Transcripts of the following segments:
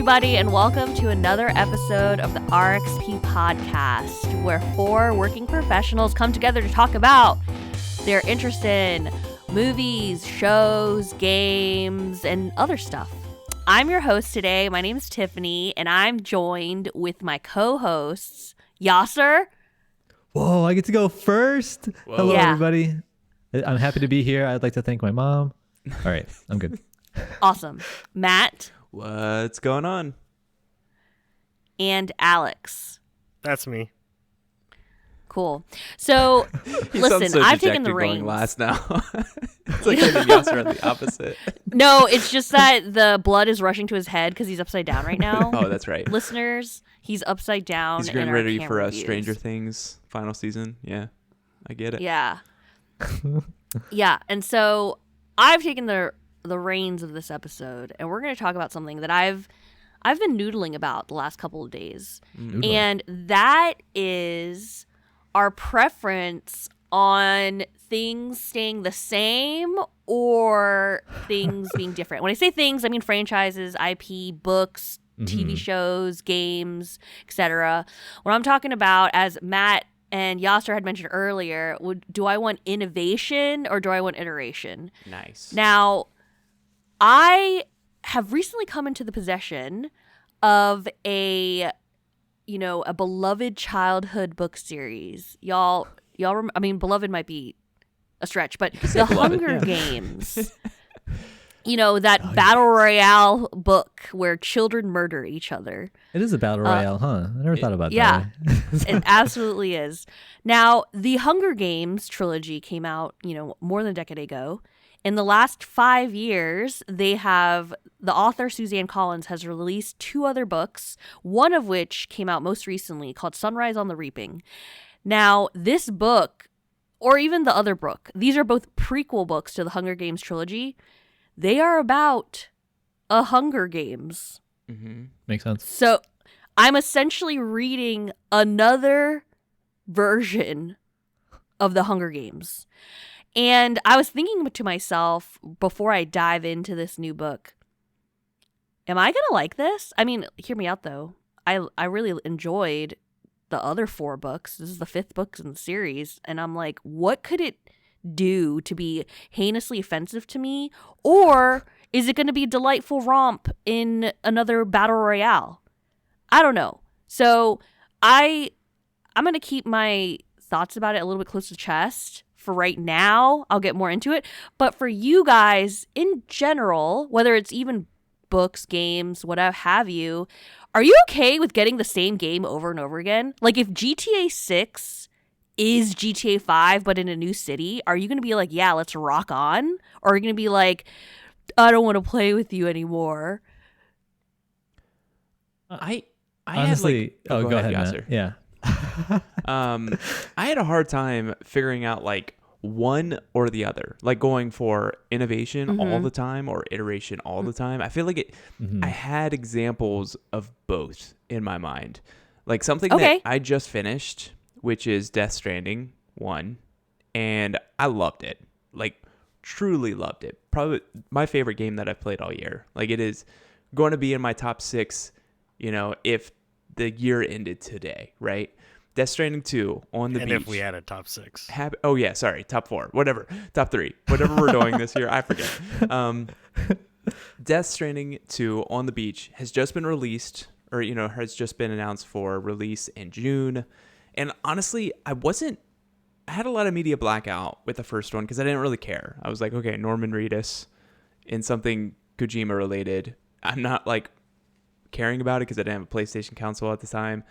everybody, and welcome to another episode of the RXP Podcast, where four working professionals come together to talk about their interest in movies, shows, games, and other stuff. I'm your host today. My name is Tiffany, and I'm joined with my co-hosts, Yasser. Whoa, I get to go first. Whoa. Hello, Yeah. everybody. I'm happy to be here. I'd like to thank my mom. All right, I'm good. Awesome. Matt. What's going on? And Alex. That's me. Cool. So, You sound listen, so I've taken dejected the going reins. last now. It's like him and Yasser are the opposite. No, it's just that the blood is rushing to his head because he's upside down right now. Oh, that's right. Listeners, he's upside down. He's in getting our ready camera for views. Stranger Things final season. Yeah, I get it. Yeah. Yeah, and so I've taken the reins of this episode, and we're going to talk about something that I've been noodling about the last couple of days. Noodling. And that is our preference on things staying the same or things being different. When I say things, I mean franchises, IP, books, TV shows, games, etc. What I'm talking about, as Matt and Yasser had mentioned earlier, do I want innovation or do I want iteration? Nice. Now, I have recently come into the possession of a beloved childhood book series. I mean, beloved might be a stretch, but The beloved, Hunger yeah. Games. That battle royale book where children murder each other. It is a battle royale, huh? I never thought about yeah. that. It absolutely is. Now, the Hunger Games trilogy came out, more than a decade ago. In the last 5 years, the author Suzanne Collins has released 2 other books, one of which came out most recently called Sunrise on the Reaping. Now, this book, or even the other book, these are both prequel books to the Hunger Games trilogy. They are about a Hunger Games. Mm-hmm. Makes sense. So I'm essentially reading another version of the Hunger Games. And I was thinking to myself before I dive into this new book, am I going to like this? I mean, hear me out though. I really enjoyed the other 4 books. This is the 5th book in the series. And I'm like, what could it do to be heinously offensive to me? Or is it going to be a delightful romp in another battle royale? I don't know. So I'm going to keep my thoughts about it a little bit close to the chest. For right now, I'll get more into it. But for you guys in general, whether it's even books, games, whatever have you, are you okay with getting the same game over and over again? Like if GTA 6 is GTA 5 but in a new city, are you going to be like, yeah, let's rock on? Or are you going to be like, I don't want to play with you anymore? I Honestly, had go ahead, Matt. Yasser. Yeah. I had a hard time figuring out like one or the other, like going for innovation all the time or iteration all the time. I feel like I had examples of both in my mind, like something that I just finished, which is Death Stranding 1, and I loved it, like truly loved it. Probably my favorite game that I've played all year. Like it is going to be in my top 6, if the year ended today, right? Death Stranding 2 on the beach. And if we had a top 6. Top 4, whatever, top 3, whatever we're doing this year, I forget. Death Stranding 2 on the beach has just been released, or has just been announced for release in June. And honestly, I had a lot of media blackout with the first one because I didn't really care. I was like, okay, Norman Reedus in something Kojima related. I'm not like caring about it because I didn't have a PlayStation console at the time.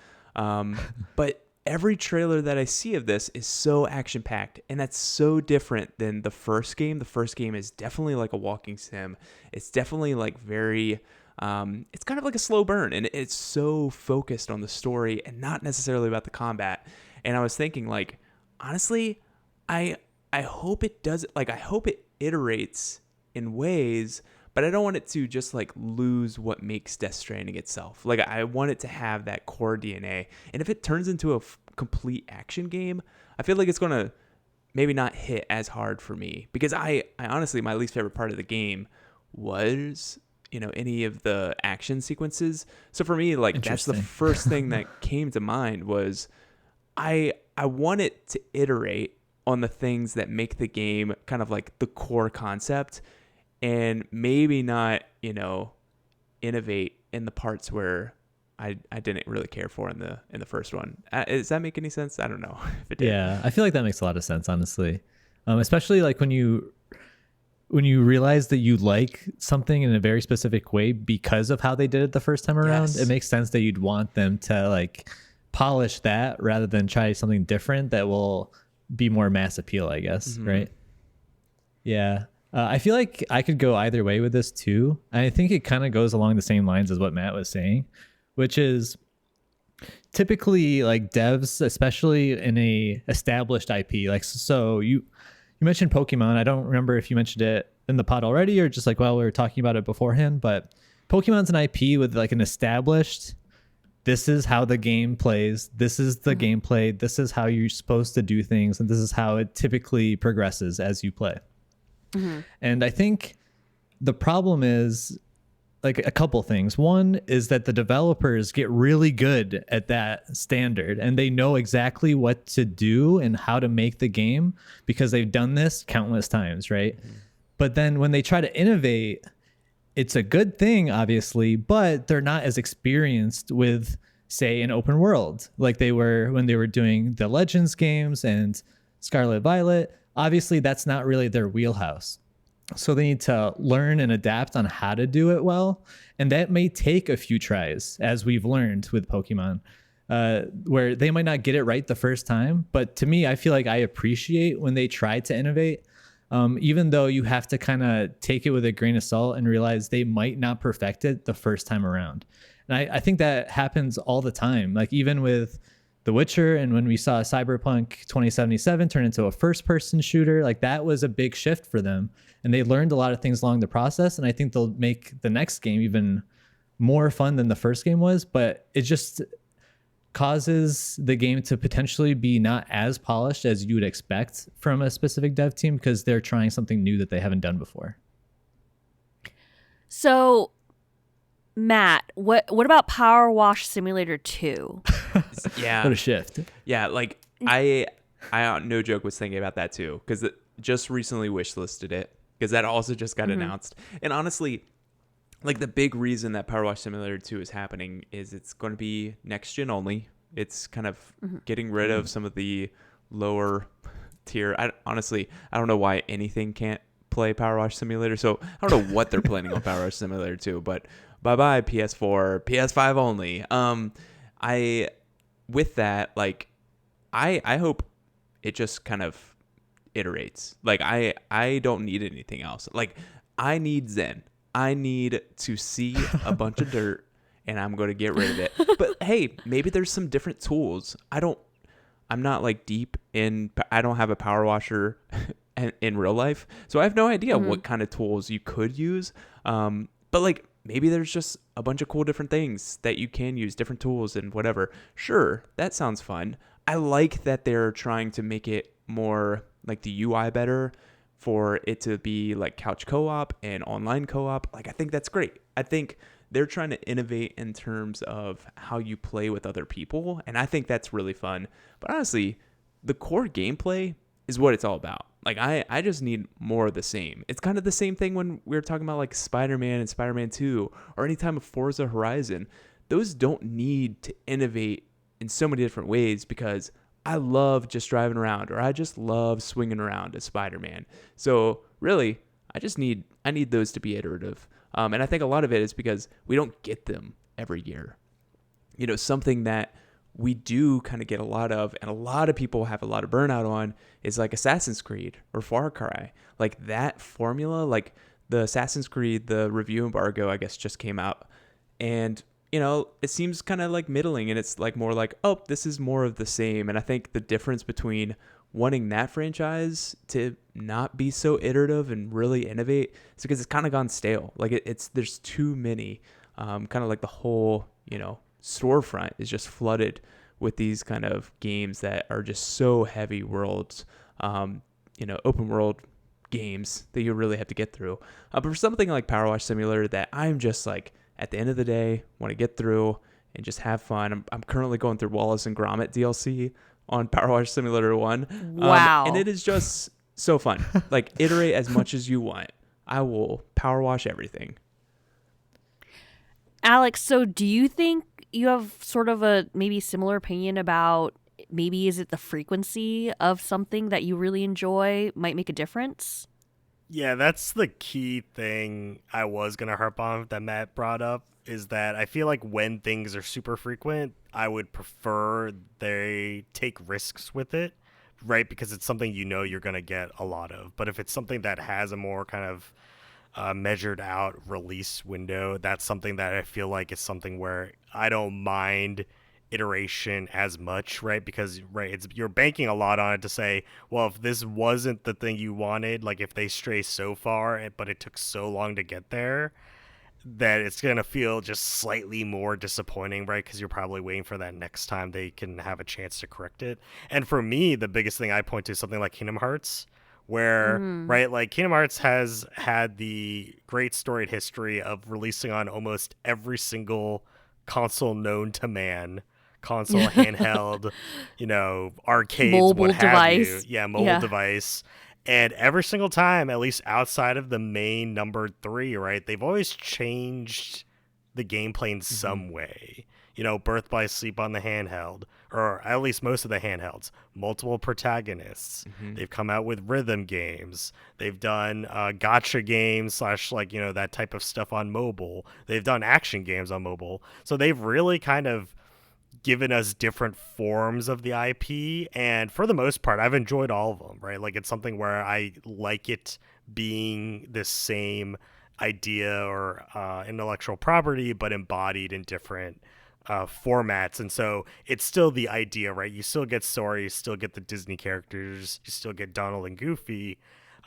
But every trailer that I see of this is so action-packed, and that's so different than the first game. The first game is definitely like a walking sim. It's definitely like very, it's kind of like a slow burn, and it's so focused on the story and not necessarily about the combat. And I was thinking, like, honestly, I hope it does, like, I hope it iterates in ways, but I don't want it to just like lose what makes Death Stranding itself. Like I want it to have that core DNA. And if it turns into a complete action game, I feel like it's going to maybe not hit as hard for me, because I honestly, my least favorite part of the game was, any of the action sequences. So for me, like that's the Interesting. first thing that came to mind was I want it to iterate on the things that make the game kind of like the core concept, and maybe not, innovate in the parts where I didn't really care for in the first one. Does that make any sense? I don't know if it did. Yeah, I feel like that makes a lot of sense, honestly. Especially like when you realize that you like something in a very specific way because of how they did it the first time around. Yes. It makes sense that you'd want them to like polish that rather than try something different that will be more mass appeal, I guess. Mhm. Right? Yeah. I feel like I could go either way with this too. I think it kind of goes along the same lines as what Matt was saying, which is typically like devs, especially in a established IP, like, so you mentioned Pokemon. I don't remember if you mentioned it in the pod already or just like while we were talking about it beforehand, but Pokemon's an IP with like an established, this is how the game plays, this is the gameplay, this is how you're supposed to do things, and this is how it typically progresses as you play. And I think the problem is like a couple things. One is that the developers get really good at that standard and they know exactly what to do and how to make the game because they've done this countless times, right? But then when they try to innovate, it's a good thing, obviously, but they're not as experienced with, say, an open world like they were when they were doing the Legends games and Scarlet Violet. Obviously, that's not really their wheelhouse. So they need to learn and adapt on how to do it well. And that may take a few tries, as we've learned with Pokemon, where they might not get it right the first time. But to me, I feel like I appreciate when they try to innovate, even though you have to kind of take it with a grain of salt and realize they might not perfect it the first time around. And I think that happens all the time. Like even with The Witcher, and when we saw Cyberpunk 2077 turn into a first-person shooter, like that was a big shift for them. And they learned a lot of things along the process. And I think they'll make the next game even more fun than the first game was. But it just causes the game to potentially be not as polished as you would expect from a specific dev team because they're trying something new that they haven't done before. So, Matt, what about Power Wash Simulator 2? Yeah. What a shift. Yeah, like I no joke was thinking about that too because it just recently wishlisted it because that also just got announced. And honestly, like the big reason that Power Wash Simulator 2 is happening is it's going to be next gen only. It's kind of getting rid of some of the lower tier. Honestly, I don't know why anything can't play Power Wash Simulator. So I don't know what they're planning on Power Wash Simulator 2, but bye-bye PS4, PS5 only. With that, like, I hope it just kind of iterates. Like, I don't need anything else. Like, I need Zen. I need to see a bunch of dirt, and I'm going to get rid of it. But, hey, maybe there's some different tools. I'm not, like, deep in... I don't have a power washer in real life, so I have no idea what kind of tools you could use. But, like... maybe there's just a bunch of cool different things that you can use, different tools and whatever. Sure, that sounds fun. I like that they're trying to make it more like the UI better for it to be like couch co-op and online co-op. Like, I think that's great. I think they're trying to innovate in terms of how you play with other people. And I think that's really fun. But honestly, the core gameplay is what it's all about. Like, I just need more of the same. It's kind of the same thing when we were talking about like Spider-Man and Spider-Man 2 or any time of Forza Horizon. Those don't need to innovate in so many different ways because I love just driving around or I just love swinging around as Spider-Man. So really, I need those to be iterative. And I think a lot of it is because we don't get them every year. You know, something that we do kind of get a lot of, and a lot of people have a lot of burnout on, is like Assassin's Creed or Far Cry. Like that formula, like the Assassin's Creed, the review embargo, I guess, just came out. And, you know, it seems kind of like middling, and it's like more like, oh, this is more of the same. And I think the difference between wanting that franchise to not be so iterative and really innovate is because it's kind of gone stale. Like there's too many, kind of like the whole, you know, storefront is just flooded with these kind of games that are just so heavy worlds, you know, open world games that you really have to get through. But for something like Power Wash Simulator that I'm just like, at the end of the day, want to get through and just have fun. I'm currently going through Wallace and Gromit DLC on Power Wash Simulator 1. Wow. And it is just so fun. Like, iterate as much as you want. I will power wash everything. Alex, so do you think you have sort of a maybe similar opinion about maybe is it the frequency of something that you really enjoy might make a difference? Yeah, that's the key thing I was going to harp on that Matt brought up, is that I feel like when things are super frequent, I would prefer they take risks with it, right? Because it's something you know you're going to get a lot of. But if it's something that has a more kind of measured out release window, that's something that I feel like is something where I don't mind iteration as much, right? Because you're banking a lot on it to say, well, if this wasn't the thing you wanted, like if they stray so far but it took so long to get there, that it's gonna feel just slightly more disappointing, right? Because you're probably waiting for that next time they can have a chance to correct it. And for me, the biggest thing I point to is something like Kingdom Hearts, where right, like Kingdom Hearts has had the great storied history of releasing on almost every single console known to man, console, handheld, arcades, Mobile what have device. you. Yeah, mobile device. And every single time, at least outside of the main number 3, right, they've always changed the gameplay in some way. Birth by Sleep on the handheld, or at least most of the handhelds, multiple protagonists. They've come out with rhythm games. They've done gacha games / that type of stuff on mobile. They've done action games on mobile. So they've really kind of given us different forms of the IP, and for the most part, I've enjoyed all of them, right? Like, it's something where I like it being the same idea or intellectual property, but embodied in different formats. And so it's still the idea, right? You still get Sora, you still get the Disney characters, you still get Donald and Goofy,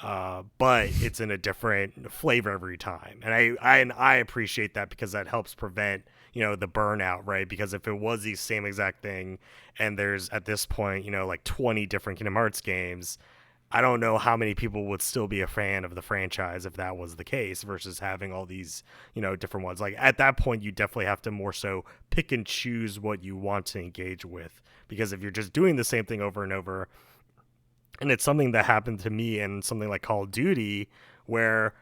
but it's in a different flavor every time. And I appreciate that, because that helps prevent the burnout, right? Because if it was the same exact thing and there's at this point like 20 different Kingdom Hearts games, I don't know how many people would still be a fan of the franchise if that was the case, versus having all these different ones. Like, at that point, you definitely have to more so pick and choose what you want to engage with, because if you're just doing the same thing over and over, and it's something that happened to me in something like Call of Duty, where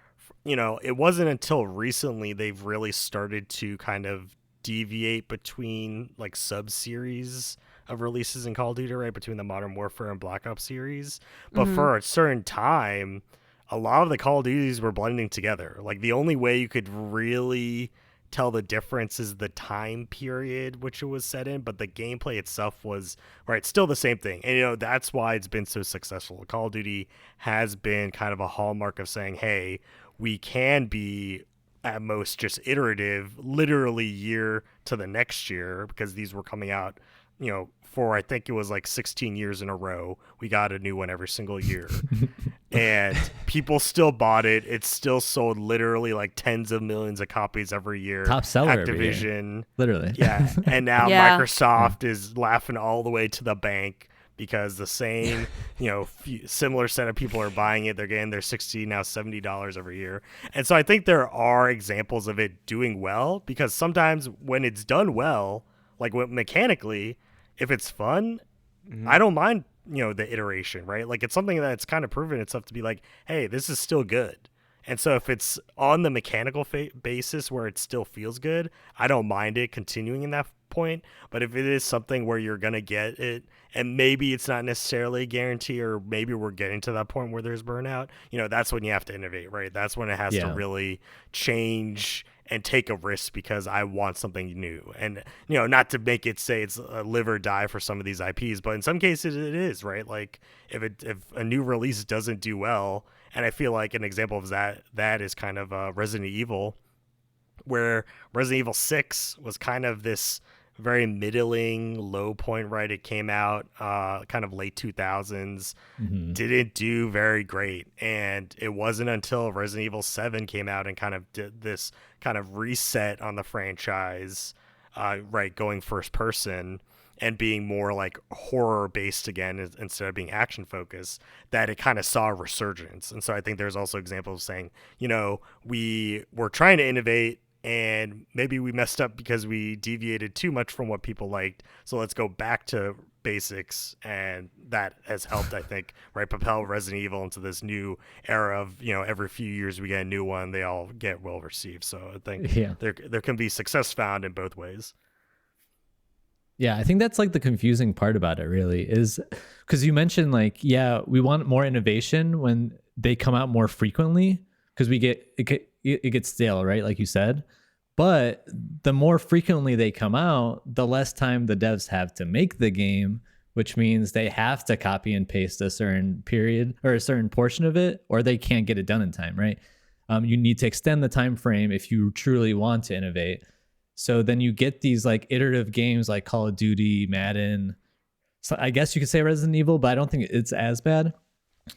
it wasn't until recently they've really started to kind of deviate between like sub-series of releases in Call of Duty, right, between the Modern Warfare and Black Ops series. But for a certain time, a lot of the Call of Duties were blending together. Like, the only way you could really tell the difference is the time period which it was set in, but the gameplay itself was still the same thing. And that's why it's been so successful. Call of Duty has been kind of a hallmark of saying, hey, we can be at most just iterative, literally year to the next year, because these were coming out for, I think it was like 16 years in a row. We got a new one every single year. And people still bought it. It's still sold literally like tens of millions of copies every year. Top seller Activision. every year. Literally. Yeah. And now Yeah. Microsoft is laughing all the way to the bank, because the same, similar set of people are buying it. They're getting their $60, now $70 every year. And so I think there are examples of it doing well, because sometimes when it's done well, like mechanically, if it's fun, I don't mind, the iteration, right? Like, it's something that's kind of proven itself to be like, hey, this is still good. And so if it's on the mechanical basis where it still feels good, I don't mind it continuing in that point. But if it is something where you're going to get it, and maybe it's not necessarily a guarantee, or maybe we're getting to that point where there's burnout, that's when you have to innovate, right? That's when it has to really change and take a risk, because I want something new. And, not to make it say it's a live or die for some of these IPs, but in some cases it is, right? Like, if a new release doesn't do well, and I feel like an example of that is kind of Resident Evil, where Resident Evil 6 was kind of this very middling low point, right? It came out kind of late 2000s, didn't do very great. And it wasn't until Resident Evil 7 came out and kind of did this kind of reset on the franchise, right, going first person, and being more like horror based again instead of being action focused, that it kind of saw a resurgence. And so I think there's also examples of saying, we were trying to innovate and maybe we messed up because we deviated too much from what people liked. So let's go back to basics, and that has helped, I think, right, propel Resident Evil into this new era of, every few years we get a new one, they all get well received. So I think there can be success found in both ways. Yeah, I think that's like the confusing part about it, really, is because you mentioned like, yeah, we want more innovation when they come out more frequently, because it gets stale, right? Like you said. But the more frequently they come out, the less time the devs have to make the game, which means they have to copy and paste a certain period or a certain portion of it, or they can't get it done in time, right? You need to extend the time frame if you truly want to innovate. So then you get these like iterative games like Call of Duty, Madden. So I guess you could say Resident Evil, but I don't think it's as bad.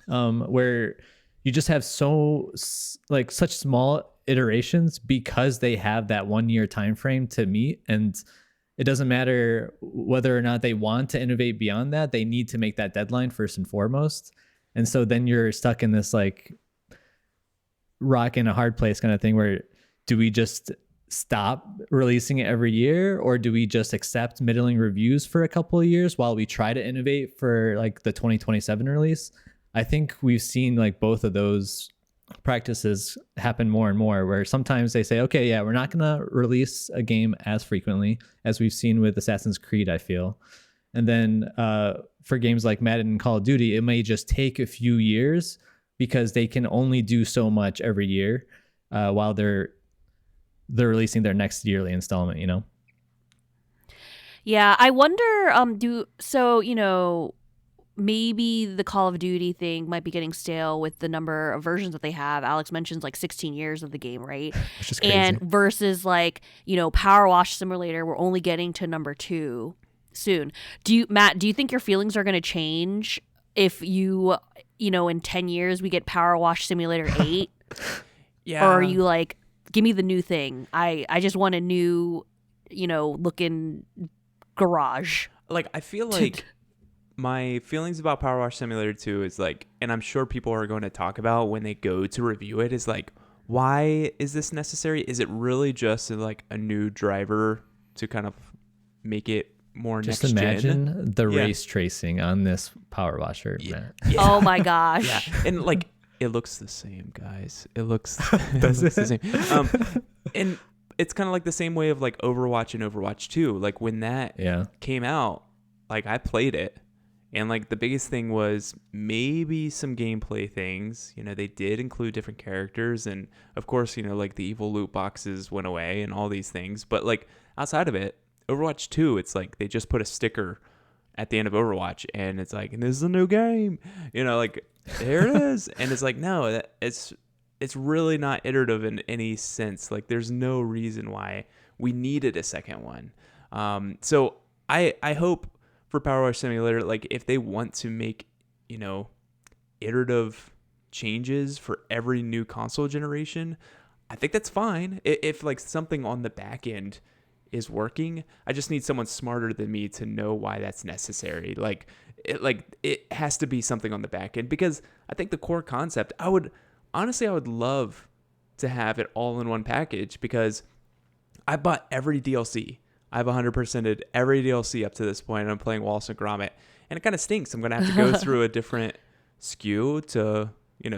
Where you just have such small iterations because they have that 1 year time frame to meet, and it doesn't matter whether or not they want to innovate beyond that. They need to make that deadline first and foremost. And so then you're stuck in this like rock in a hard place kind of thing, where do we just stop releasing it every year, or do we just accept middling reviews for a couple of years while we try to innovate for like the 2027 release? I think we've seen like both of those practices happen more and more, where sometimes they say, okay, yeah, we're not going to release a game as frequently as we've seen with Assassin's Creed, I feel. And then for games like Madden and Call of Duty, it may just take a few years because they can only do so much every year while they're releasing their next yearly installment, Yeah, I wonder, maybe the Call of Duty thing might be getting stale with the number of versions that they have. Alex mentions like 16 years of the game, right? Which is crazy. And versus like, Power Wash Simulator, we're only getting to number 2 soon. Matt, do you think your feelings are going to change if in 10 years we get Power Wash Simulator 8? Yeah. Or are you like, give me the new thing. I just want a new, looking garage. Like, I feel like my feelings about Power Wash Simulator 2 is like, and I'm sure people are going to talk about when they go to review it, is like, why is this necessary? Is it really just like a new driver to kind of make it more just next gen? Just imagine the race tracing on this Power Washer, Matt. Yeah. Oh my gosh. Yeah. And like, it looks the same, guys. It looks the same. And it's kind of like the same way of like Overwatch and Overwatch 2. Like when that came out, like I played it, and like the biggest thing was maybe some gameplay things. They did include different characters, and of course, like the evil loot boxes went away and all these things. But like outside of it, Overwatch 2, it's like they just put a sticker at the end of Overwatch, and it's like, and this is a new game. Like there it is. And it's like, no, it's really not iterative in any sense. Like there's no reason why we needed a second one. So I hope for Power Wash Simulator, like if they want to make, iterative changes for every new console generation, I think that's fine. If like something on the back end is working, I just need someone smarter than me to know why that's necessary. Like it has to be something on the back end, because I think the core concept, I would love to have it all in one package, because I bought every DLC. I've 100%ed every DLC up to this point, and I'm playing Wallace and Gromit, and it kind of stinks. I'm going to have to go through a different SKU to,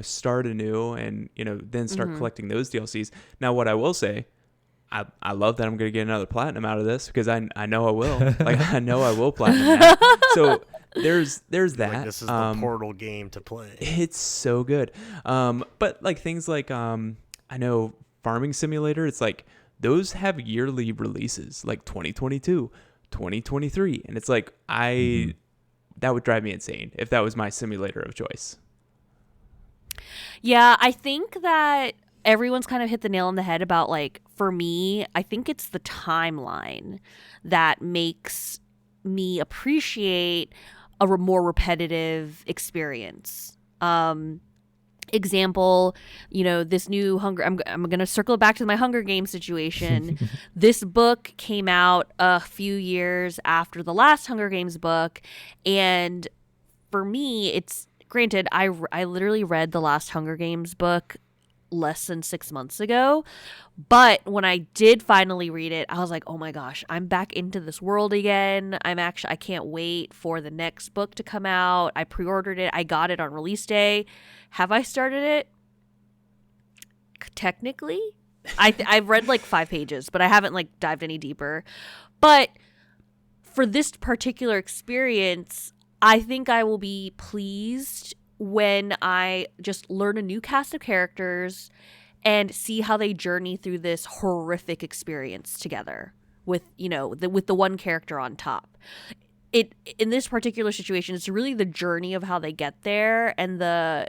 start anew and, then start collecting those DLCs. Now, what I will say, I love that I'm going to get another platinum out of this, because I know I will. Like, I know I will platinum that. So there's that. Like this is the Portal game to play. It's so good. But like things like, I know Farming Simulator, it's like, those have yearly releases, like 2022, 2023. And it's like, that would drive me insane if that was my simulator of choice. Yeah, I think that everyone's kind of hit the nail on the head about, like, for me, I think it's the timeline that makes me appreciate a more repetitive experience. example, this new I'm going to circle it back to my Hunger Games situation. This book came out a few years after the last Hunger Games book, and for me, it's granted I literally read the last Hunger Games book less than 6 months ago, but when I did finally read it, I was like, oh my gosh, I'm back into this world again. I can't wait for the next book to come out. I pre-ordered it. I got it on release day. Have I started it? Technically, I've read like 5 pages, but I haven't like dived any deeper. But for this particular experience, I think I will be pleased when I just learn a new cast of characters and see how they journey through this horrific experience together with, with the one character on top. In this particular situation, it's really the journey of how they get there and the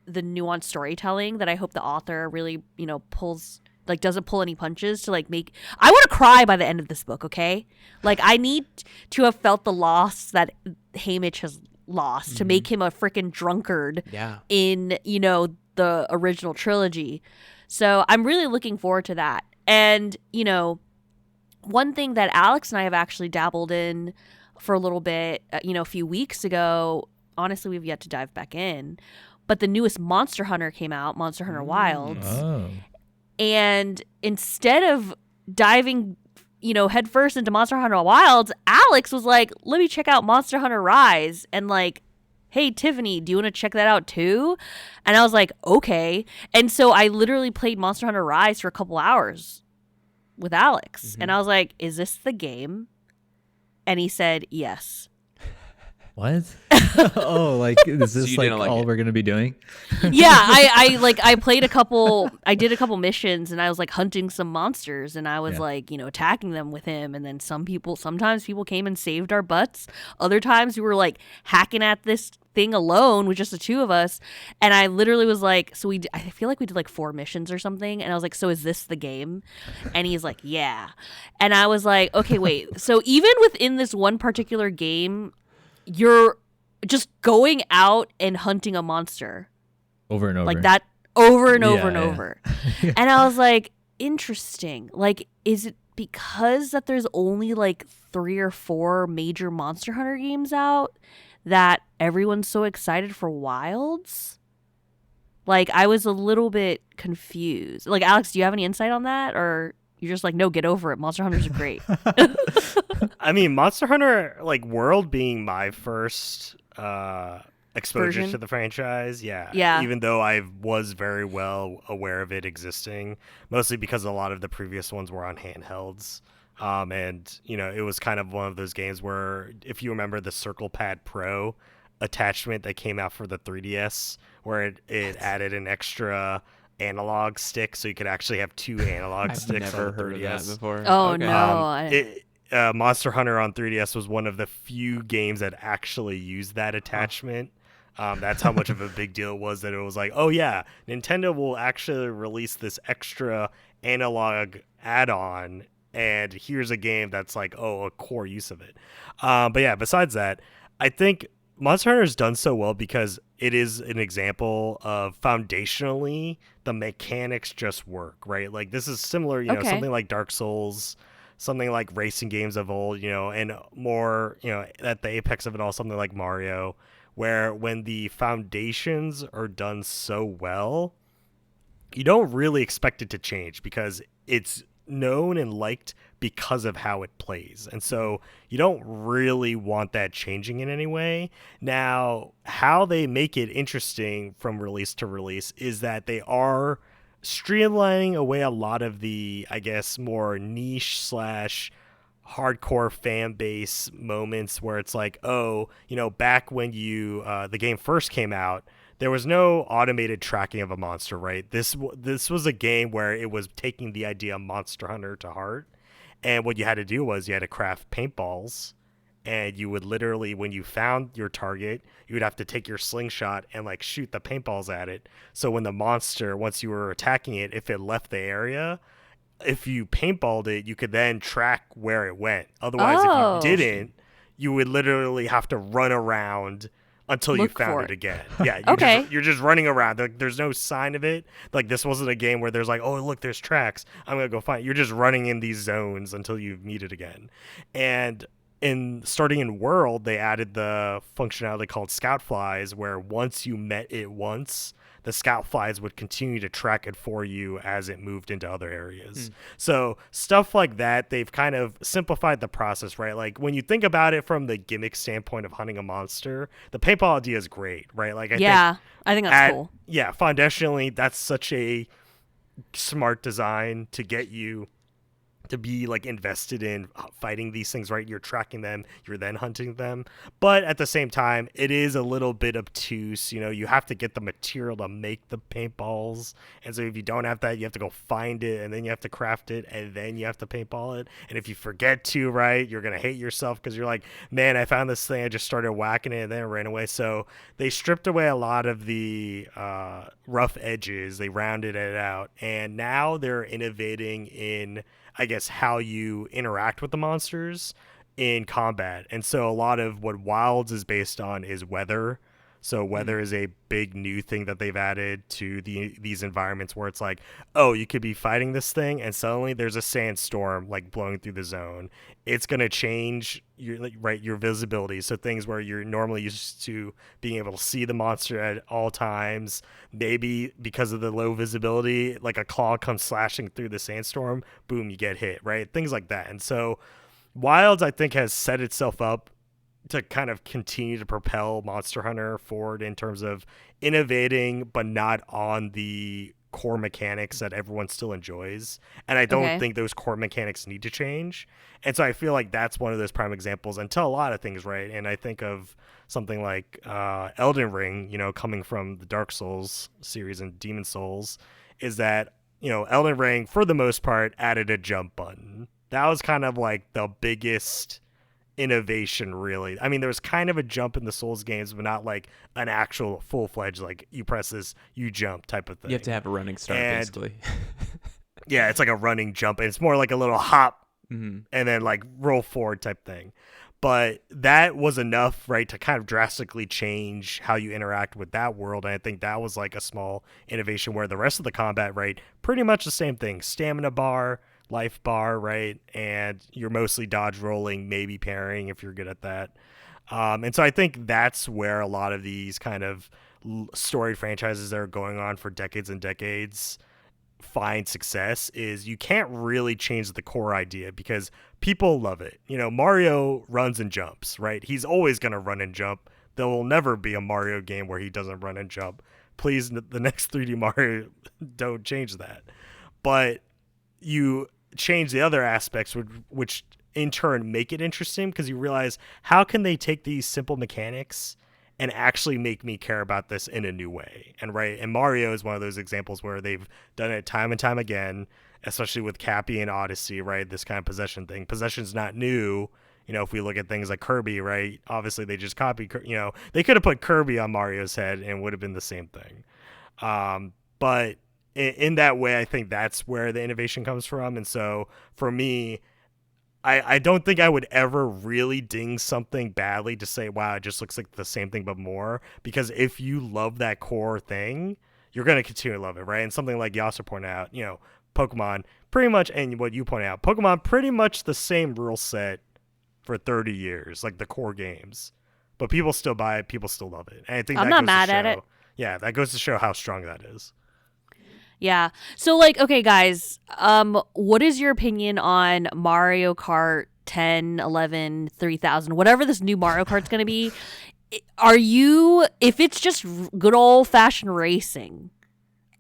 nuanced storytelling that I hope the author really, pulls, like, doesn't pull any punches to like make. I want to cry by the end of this book. Okay, like I need to have felt the loss that Haymitch has lost to make him a freaking drunkard in the original trilogy. So I'm really looking forward to that. And one thing that Alex and I have actually dabbled in for a little bit, a few weeks ago, honestly we've yet to dive back in, but the newest Monster Hunter came out, Monster Hunter Wilds. And instead of diving head first into Monster Hunter Wilds, Alex was like, let me check out Monster Hunter Rise. And like, hey, Tiffany, do you want to check that out too? And I was like, okay. And so I literally played Monster Hunter Rise for a couple hours with Alex. And I was like, is this the game? And he said, yes. What? Oh, like, is this So like all we're going to be doing? Yeah, I played I did a couple missions, and I was like hunting some monsters, and I was like, attacking them with him. And then sometimes people came and saved our butts. Other times we were like hacking at this thing alone with just the two of us. And I literally was like, I feel like we did like 4 missions or something. And I was like, so is this the game? And he's like, yeah. And I was like, okay, wait. So even within this one particular game, you're just going out and hunting a monster over and over, like that, over and over and over. And I was like, interesting. Like, is it because that there's only like 3 or 4 major Monster Hunter games out that everyone's so excited for Wilds? Like, I was a little bit confused. Like, Alex, do you have any insight on that, or you're just like, no, get over it, Monster Hunters are great? I mean, Monster Hunter, like, World being my first exposure to the franchise, yeah. Even though I was very well aware of it existing, mostly because a lot of the previous ones were on handhelds. And, it was kind of one of those games where, if you remember the Circle Pad Pro attachment that came out for the 3DS, where it added an extra analog stick, so you could actually have 2 analog sticks. I've never on the heard 3DS. of that before. Oh, Okay. no. Monster Hunter on 3DS was one of the few games that actually used that attachment. That's how much of a big deal it was, that it was like, oh yeah, Nintendo will actually release this extra analog add-on, and here's a game that's like, oh, a core use of it. But yeah, besides that, I think Monster Hunter has done so well because it is an example of foundationally the mechanics just work, right? Like, this is similar, something like Dark Souls, something like racing games of old, and more, at the apex of it all, something like Mario, where when the foundations are done so well, you don't really expect it to change because it's known and liked because of how it plays. And so you don't really want that changing in any way. Now, how they make it interesting from release to release is that they are streamlining away a lot of the, I guess, more niche / hardcore fan base moments where it's like, oh, back when the game first came out, there was no automated tracking of a monster, right? This was a game where it was taking the idea of Monster Hunter to heart. And what you had to do was you had to craft paintballs, and you would literally, when you found your target, you would have to take your slingshot and like shoot the paintballs at it. So when the monster, once you were attacking it, if it left the area, if you paintballed it, you could then track where it went. Otherwise, if you didn't, you would literally have to run around until you Look for found it. it again. Yeah, Okay. you're just running around. There's no sign of it. Like, this wasn't a game where there's like, oh, look, there's tracks. I'm going to go find it. You're just running in these zones until you meet it again. And starting in World, they added the functionality called Scout Flies, where once you met it once, the Scout Flies would continue to track it for you as it moved into other areas. So stuff like that, they've kind of simplified the process, right? Like, when you think about it from the gimmick standpoint of hunting a monster, the paintball idea is great, right? Like, I think that's cool. Yeah, foundationally, that's such a smart design to get you to be like invested in fighting these things, right? You're tracking them, you're then hunting them. But at the same time, it is a little bit obtuse. You know, you have to get the material to make the paintballs. And so if you don't have that, you have to go find it, and then you have to craft it, and then you have to paintball it. And if you forget to, right, you're going to hate yourself because you're like, man, I found this thing, I just started whacking it, and then it ran away. So they stripped away a lot of the rough edges. They rounded it out. And now they're innovating in, I guess, how you interact with the monsters in combat. And so a lot of what Wilds is based on is weather. So weather is a big new thing that they've added to these environments, where it's like, oh, you could be fighting this thing and suddenly there's a sandstorm like blowing through the zone. It's going to change your visibility. So things where you're normally used to being able to see the monster at all times, maybe because of the low visibility, like a claw comes slashing through the sandstorm, boom, you get hit, right? Things like that. And so Wilds, I think, has set itself up to kind of continue to propel Monster Hunter forward in terms of innovating, but not on the core mechanics that everyone still enjoys. And I don't think those core mechanics need to change. And so I feel like that's one of those prime examples until a lot of things, right? And I think of something like Elden Ring, you know, coming from the Dark Souls series and Demon Souls, is that, you know, Elden Ring, for the most part, added a jump button. That was kind of like the biggest innovation, really. I mean, there was kind of a jump in the Souls games, but not like an actual full-fledged, like, you press this, you jump type of thing. You have to have a running start, basically. Yeah, it's like a running jump, and it's more like a little hop and then like roll forward type thing. But that was enough, right, to kind of drastically change how you interact with that world. And I think that was like a small innovation, where the rest of the combat, right, pretty much the same thing. Stamina bar, life bar, right? And you're mostly dodge rolling, maybe parrying if you're good at that. And so I think that's where a lot of these kind of storied franchises that are going on for decades and decades find success, is you can't really change the core idea because people love it. You know, Mario runs and jumps, right? He's always going to run and jump. There will never be a Mario game where he doesn't run and jump. Please, the next 3D Mario, don't change that. But you change the other aspects, which in turn make it interesting, because you realize, how can they take these simple mechanics and actually make me care about this in a new way? And Mario is one of those examples where they've done it time and time again, especially with Cappy and Odyssey, right? This kind of possession thing. Possession's not new. You know, if we look at things like Kirby, right? Obviously, they just copied, you know, they could have put Kirby on Mario's head and it would have been the same thing. But in that way, I think that's where the innovation comes from. And so for me, I don't think I would ever really ding something badly to say, wow, it just looks like the same thing but more. Because if you love that core thing, you're going to continue to love it, right? And something like Yasser pointed out, you know, Pokemon pretty much, and what you pointed out, Pokemon pretty much the same rule set for 30 years, like the core games. But people still buy it, people still love it. And I think I'm not mad at it. Yeah, that goes to show how strong that is. Yeah. So, like, okay, guys, what is your opinion on Mario Kart 10, 11, 3000, whatever this new Mario Kart's going to be? If it's just good old-fashioned racing,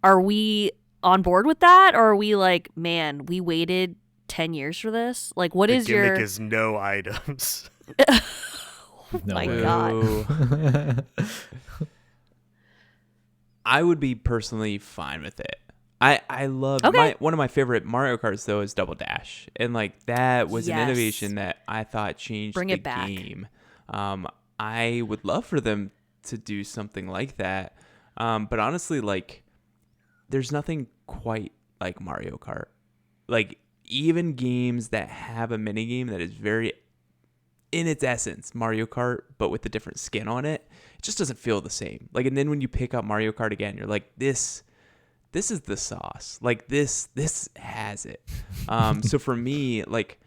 are we on board with that? Or are we like, man, we waited 10 years for this? Like, what is your... The gimmick is no items. Oh No my way. God. I would be personally fine with it. I love one of my favorite Mario Karts though is Double Dash, and like that was an innovation that I thought changed the game. I would love for them to do something like that, but honestly, like there's nothing quite like Mario Kart. Like even games that have a mini game that is very in its essence Mario Kart, but with a different skin on it. It just doesn't feel the same. Like, and then when you pick up Mario Kart again, you're like, this is the sauce. Like this has it. So for me, like,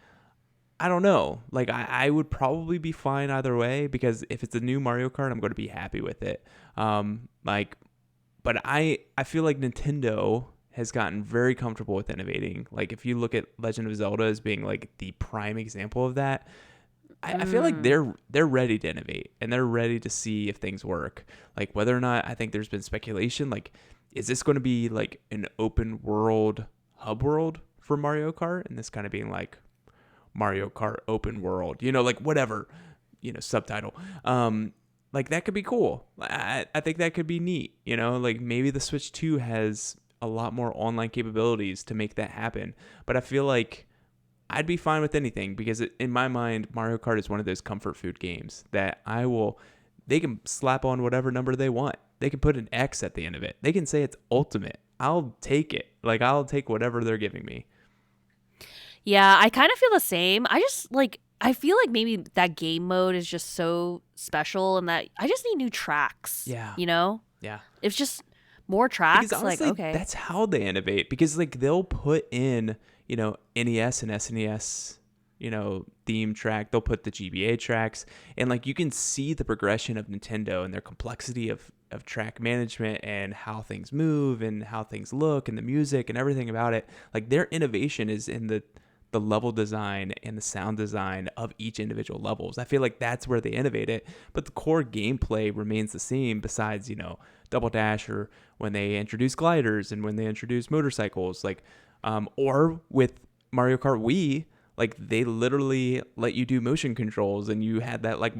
I don't know. Like, I would probably be fine either way, because if it's a new Mario Kart, I'm going to be happy with it. But I feel like Nintendo has gotten very comfortable with innovating. Like, if you look at Legend of Zelda as being like the prime example of that, I feel like they're ready to innovate, and they're ready to see if things work. Like, whether or not, I think there's been speculation, like, is this going to be like an open world hub world for Mario Kart? And this kind of being like Mario Kart open world, like whatever, subtitle. Like, that could be cool. I think that could be neat, like maybe the Switch 2 has a lot more online capabilities to make that happen. But I feel like I'd be fine with anything, because in my mind, Mario Kart is one of those comfort food games that they can slap on whatever number they want. They can put an X at the end of it. They can say it's ultimate. I'll take it. Like, I'll take whatever they're giving me. Yeah, I kind of feel the same. I feel like maybe that game mode is just so special, and that I just need new tracks. Yeah. Yeah. It's just more tracks. Because honestly, like, okay. That's how they innovate, because like they'll put in, NES and SNES, theme track. They'll put the GBA tracks, and like you can see the progression of Nintendo and their complexity of track management and how things move and how things look and the music and everything about it. Like, their innovation is in the level design and the sound design of each individual levels. I feel like that's where they innovate it, but the core gameplay remains the same, besides, Double Dash, or when they introduce gliders and when they introduce motorcycles, like, or with Mario Kart Wii, like they literally let you do motion controls, and you had that, like,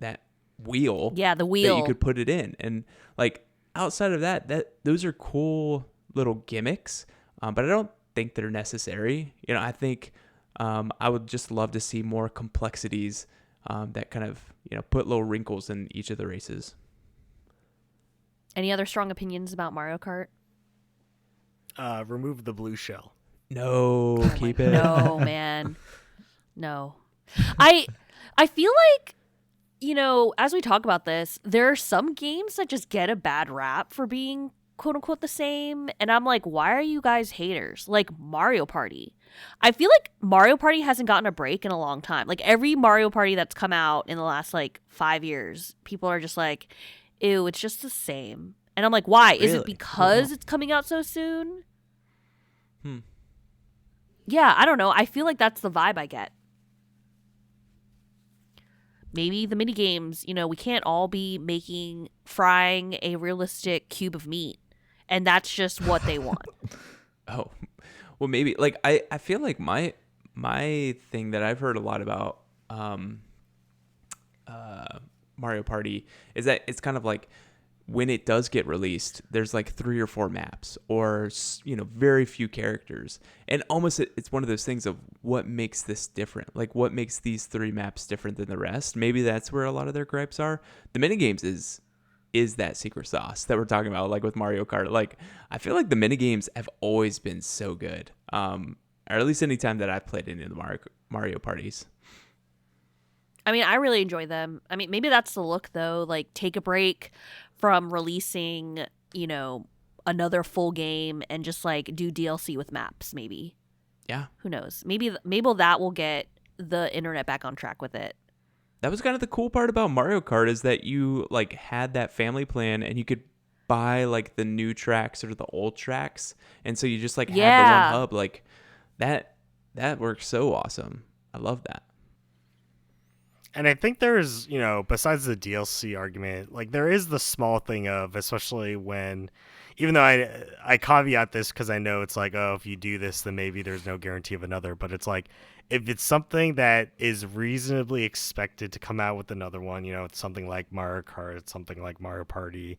that wheel. Yeah, the wheel. That you could put it in. And like, outside of that those are cool little gimmicks, but I don't think they're necessary. I think I would just love to see more complexities that kind of, put little wrinkles in each of the races. Any other strong opinions about Mario Kart? Remove the blue shell. No, keep it. No, man. No. I feel like, as we talk about this, there are some games that just get a bad rap for being quote unquote the same, and I'm like, why are you guys haters? Like Mario Party. I feel like Mario Party hasn't gotten a break in a long time. Like, every Mario Party that's come out in the last like 5 years, people are just like, ew, it's just the same. And I'm like, why? Is it because it's coming out so soon? Yeah, I don't know. I feel like that's the vibe I get. Maybe the mini games, we can't all be frying a realistic cube of meat, and that's just what they want. Oh, well, maybe. Like, I feel like my thing that I've heard a lot about Mario Party is that it's kind of like, when it does get released, there's like 3 or 4 maps, or very few characters, and almost it's one of those things of what makes this different. Like, what makes these 3 maps different than the rest? Maybe that's where a lot of their gripes are. The minigames is that secret sauce that we're talking about, like with Mario Kart. Like, I feel like the minigames have always been so good, or at least any time that I've played any of the Mario parties. I mean, I really enjoy them. I mean, maybe that's the look, though. Like, take a break from releasing, another full game, and just like do DLC with maps, maybe. Yeah. Who knows? Maybe that will get the internet back on track with it. That was kind of the cool part about Mario Kart, is that you like had that family plan, and you could buy like the new tracks or the old tracks, and so you just like had the one hub. Like, that works so awesome. I love that. And I think there's, besides the DLC argument, like there is the small thing of, especially when, even though I caveat this because I know it's like, oh, if you do this, then maybe there's no guarantee of another. But it's like, if it's something that is reasonably expected to come out with another one, it's something like Mario Kart, it's something like Mario Party,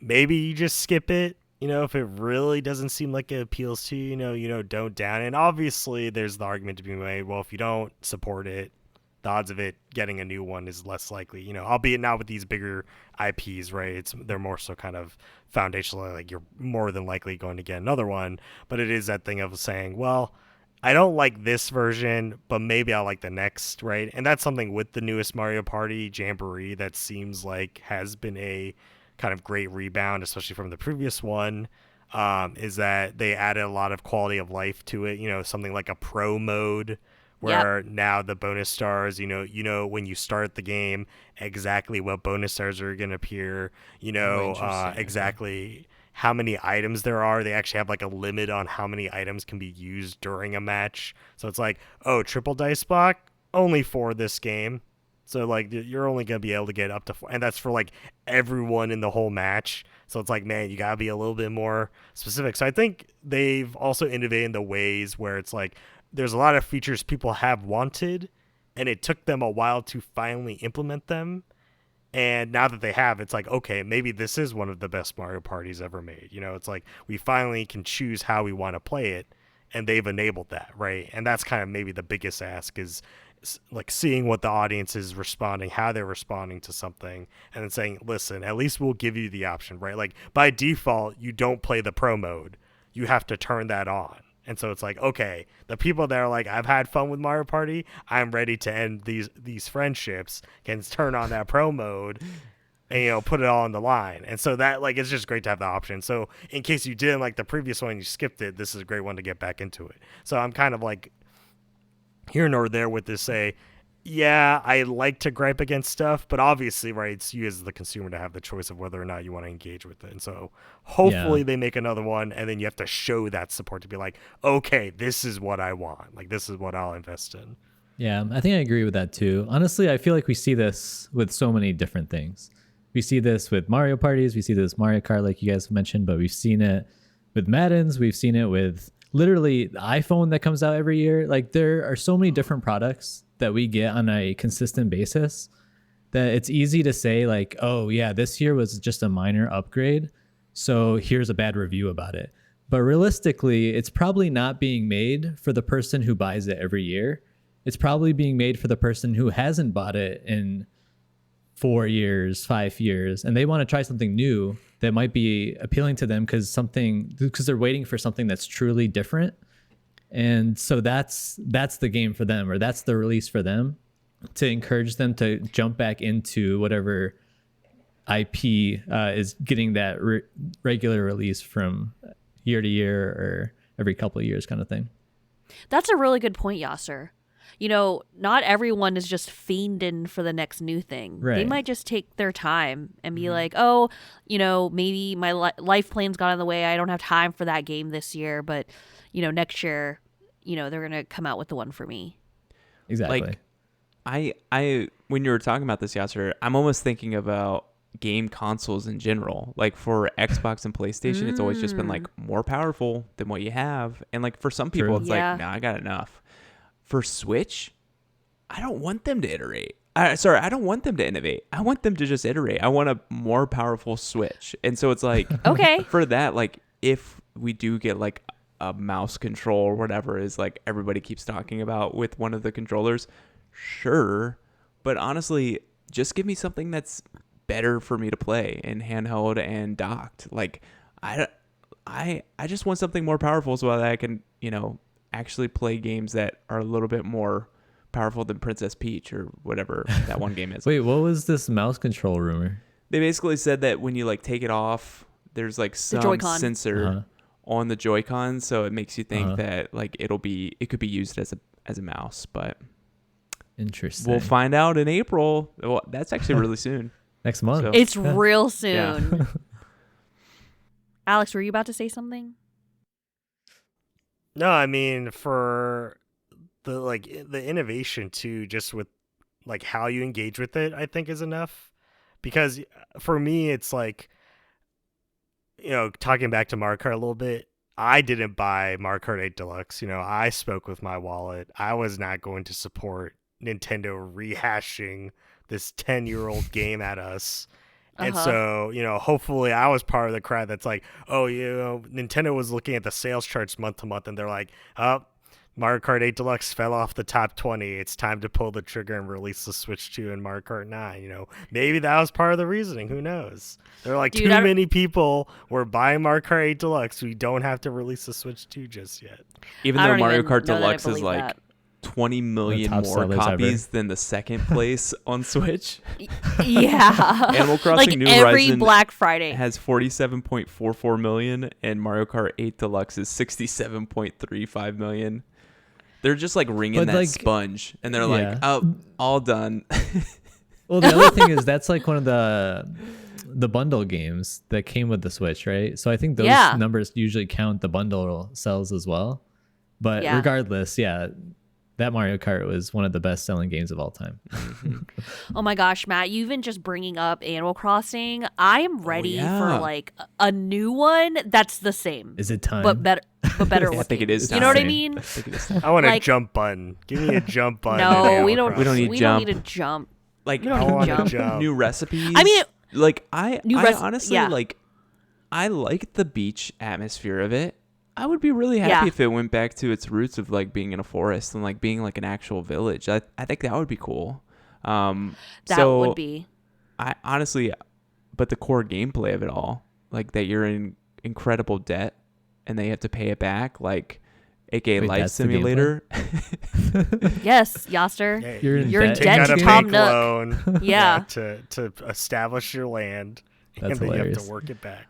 maybe you just skip it. If it really doesn't seem like it appeals to you, don't down. And obviously there's the argument to be made, well, if you don't support it, the odds of it getting a new one is less likely, albeit now with these bigger IPs, right? They're more so kind of foundational, like you're more than likely going to get another one. But it is that thing of saying, well, I don't like this version, but maybe I'll like the next, right? And that's something with the newest Mario Party Jamboree that seems like has been a kind of great rebound, especially from the previous one, is that they added a lot of quality of life to it. Something like a pro mode where now the bonus stars, when you start the game, exactly what bonus stars are going to appear, exactly how many items there are. They actually have like a limit on how many items can be used during a match. So it's like, triple dice block only for this game. So like you're only going to be able to get up to 4, and that's for like everyone in the whole match. So it's like, man, you got to be a little bit more specific. So I think they've also innovated in the ways where it's like there's a lot of features people have wanted, and it took them a while to finally implement them. And now that they have, it's like, okay, maybe this is one of the best Mario parties ever made. It's like we finally can choose how we want to play it, and they've enabled that, right? And that's kind of maybe the biggest ask is like seeing what the audience is responding, how they're responding to something, and then saying, listen, at least we'll give you the option, right? Like by default, you don't play the pro mode. You have to turn that on. And so it's like, okay, the people that are like, I've had fun with Mario Party, I'm ready to end these friendships, can turn on that pro mode and, put it all on the line. And so that, like, it's just great to have the option. So in case you didn't like the previous one, you skipped it, this is a great one to get back into it. So I'm kind of like here nor there with this, say, yeah, I like to gripe against stuff, but obviously, right, it's you as the consumer to have the choice of whether or not you want to engage with it. And so hopefully they make another one, and then you have to show that support to be like, okay, this is what I want. Like, this is what I'll invest in. Yeah, I think I agree with that too. Honestly, I feel like we see this with so many different things. We see this with Mario parties. We see this Mario Kart, like you guys mentioned, but we've seen it with Maddens. We've seen it with literally the iPhone that comes out every year. Like, there are so many different products that we get on a consistent basis that it's easy to say like, oh yeah, this year was just a minor upgrade, so here's a bad review about it. But realistically, it's probably not being made for the person who buys it every year. It's probably being made for the person who hasn't bought it in 4 years, 5 years, and they want to try something new that might be appealing to them because they're waiting for something that's truly different. And so that's the game for them, or that's the release for them, to encourage them to jump back into whatever IP is getting that regular release from year to year or every couple of years kind of thing. That's a really good point, Yasser. Not everyone is just fiending for the next new thing. Right. They might just take their time and be like, oh, maybe my life plan's got in the way. I don't have time for that game this year, but next year, they're going to come out with the one for me. Exactly. Like, I when you were talking about this, Yasser, I'm almost thinking about game consoles in general. Like for Xbox and PlayStation, it's always just been like more powerful than what you have. And like for some people, it's like, nah, I got enough. For Switch, I don't want them to iterate. I don't want them to innovate. I want them to just iterate. I want a more powerful Switch. And so it's like, okay, for that, like if we do get like a mouse control or whatever is like everybody keeps talking about with one of the controllers, sure. But honestly, just give me something that's better for me to play in handheld and docked. Like I just want something more powerful so that I can, actually play games that are a little bit more powerful than Princess Peach or whatever that one game is. Wait, what was this mouse control rumor? They basically said that when you like take it off, there's like some sensor on the Joy-Con, so it makes you think that like it could be used as a mouse. But interesting. We'll find out in April. Well, that's actually really soon. Next month. So, it's real soon. Yeah. Alex, were you about to say something? No, I mean, for the innovation too, just with like how you engage with it, I think is enough. Because for me, it's like, talking back to Mario Kart a little bit, I didn't buy Mario Kart 8 Deluxe. I spoke with my wallet. I was not going to support Nintendo rehashing this 10-year-old game at us. And so, hopefully I was part of the crowd that's like, oh, Nintendo was looking at the sales charts month to month, and they're like, oh, Mario Kart 8 Deluxe fell off the top 20. It's time to pull the trigger and release the Switch 2 and Mario Kart 9. You know, maybe that was part of the reasoning. Who knows? They're like, Dude, too many people were buying Mario Kart 8 Deluxe. We don't have to release the Switch 2 just yet. Even I though don't Mario even Kart know that I Deluxe is believe like that. 20 million top more sellers copies ever. than the second place on Switch. Yeah. Animal Crossing like New every Horizon Black Friday. has 47.44 million, and Mario Kart 8 Deluxe is 67.35 million. They're just like wringing But, that like, sponge, and they're yeah. like, "Oh, all done." Well, the other thing is that's like one of the bundle games that came with the Switch, right? So I think those Yeah. numbers usually count the bundle sales as well. But Yeah. regardless, yeah, that Mario Kart was one of the best selling games of all time. Oh my gosh, Matt, you even just bringing up Animal Crossing. I am ready yeah. for like a new one that's the same, Is it time? but better, I looking. think it is. You know what I time. mean? I think it is time. I want a Like- jump button. Give me a jump button. in No, Animal we don't. We don't Crossing. need we jump. don't need to jump. Like We don't I need want to a jump. jump. new recipes. I mean, like I honestly yeah. like I like the beach atmosphere of it. I would be really happy Yeah. if it went back to its roots of like being in a forest and like being like an actual village. I think that would be cool. That so would be. I honestly, but the core gameplay of it all, like that you're in incredible debt and they have to pay it back, like aka Wait, Life that's the Simulator. Yes, Yoster. Yeah, You're in You're in debt. take debt out to a Tom bank Nook. loan Yeah. to establish your land, That's and then you have hilarious. to work it back.